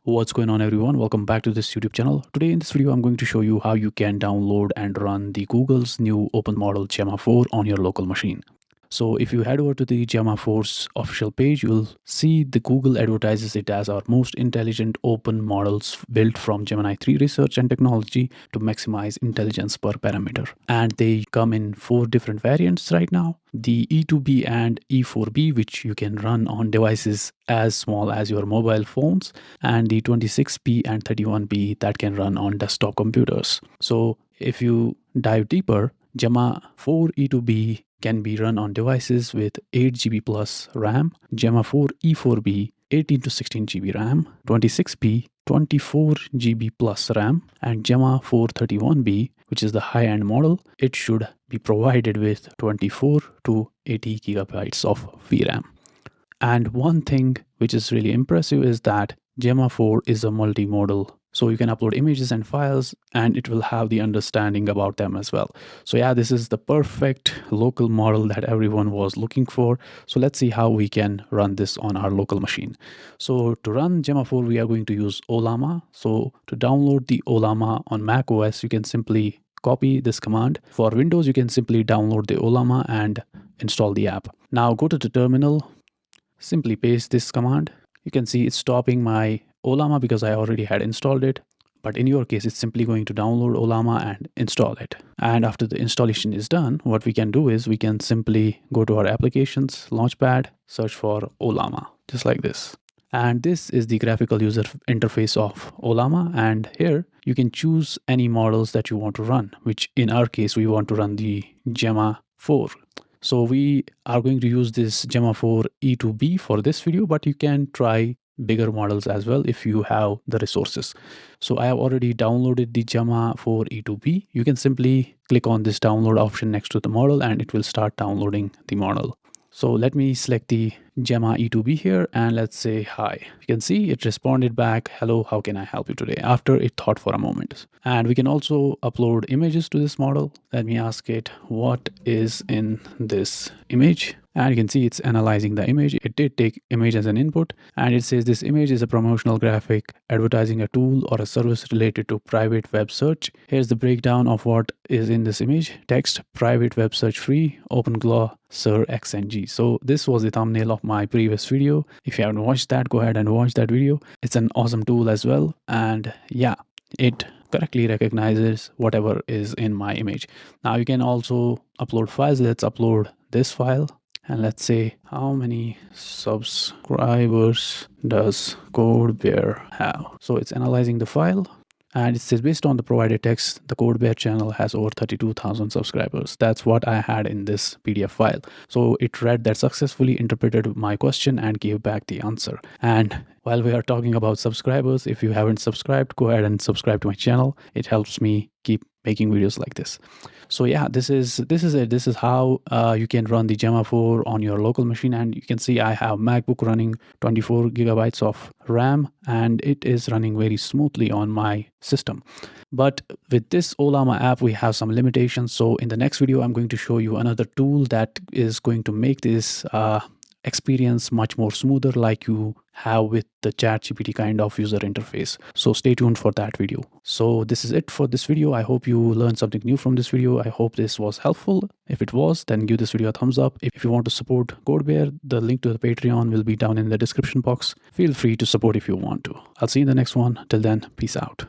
What's going on, everyone? Welcome back to this YouTube channel. Today in this video, I'm going to show you how you can download and run the Google's new open model Gemma 4 on your local machine. So if you head over to the Gemma 4's official page, you'll see the Google advertises it as our most intelligent open models built from Gemini 3 research and technology to maximize intelligence per parameter. And they come in 4 different variants right now. The E2B and E4B, which you can run on devices as small as your mobile phones, and the 26B and 31B that can run on desktop computers. So if you dive deeper, Gemma 4 E2B can be run on devices with 8GB plus RAM, Gemma 4 E4B 18 to 16GB RAM, 26B 24GB plus RAM, and Gemma 431B, which is the high-end model. It should be provided with 24 to 80 gigabytes of VRAM. And one thing which is really impressive is that Gemma 4 is a multimodal. So you can upload images and files and it will have the understanding about them as well. So yeah, this is the perfect local model that everyone was looking for. So let's see how we can run this on our local machine. So to run Gemma 4, we are going to use Ollama. So to download the Ollama on Mac OS, you can simply copy this command. For Windows, you can simply download the Ollama and install the app. Now go to the terminal, simply paste this command. You can see it's stopping my Ollama because I already had installed it. But in your case, it's simply going to download Ollama and install it. And after the installation is done, what we can do is we can simply go to our applications, Launchpad, search for Ollama, just like this. And this is the graphical user interface of Ollama. And here you can choose any models that you want to run, which in our case, we want to run the Gemma 4. So we are going to use this Gemma 4 E2B for this video, but you can try bigger models as well if you have the resources. So I have already downloaded the Gemma 4 E2B. You can simply click on this download option next to the model and it will start downloading the model. So let me select the Gemma E2B here and let's say hi. You can see it responded back, hello, how can I help you today? After it thought for a moment. And we can also upload images to this model. Let me ask it what is in this image. And you can see it's analyzing the image. It did take image as an input and it says this image is a promotional graphic advertising a tool or a service related to private web search. Here's the breakdown of what is in this image. Text, private web search free, OpenGlaw, Sir XNG. So this was the thumbnail of my previous video. If you haven't watched that, go ahead and watch that video. It's an awesome tool as well. And yeah, it correctly recognizes whatever is in my image. Now you can also upload files. Let's upload this file. And let's say, how many subscribers does CodeBear have? So it's analyzing the file. And it says, based on the provided text, the CodeBear channel has over 32,000 subscribers. That's what I had in this PDF file. So it read that, successfully interpreted my question and gave back the answer. And while we are talking about subscribers, if you haven't subscribed, go ahead and subscribe to my channel. It helps me keep making videos like this. So yeah, this is it. This is how you can run the Gemma 4 on your local machine. And you can see I have MacBook running 24 gigabytes of RAM and it is running very smoothly on my system. But with this Ollama app, we have some limitations. So in the next video, I'm going to show you another tool that is going to make this experience much more smoother, like you have with the ChatGPT kind of user interface. So stay tuned for that video. So this is it for this video. I hope you learned something new from this video. I hope this was helpful. If it was, then give this video a thumbs up. If you want to support CodeBear, the link to the Patreon will be down in the description box. Feel free to support if you want to. I'll see you in the next one. Till then, peace out.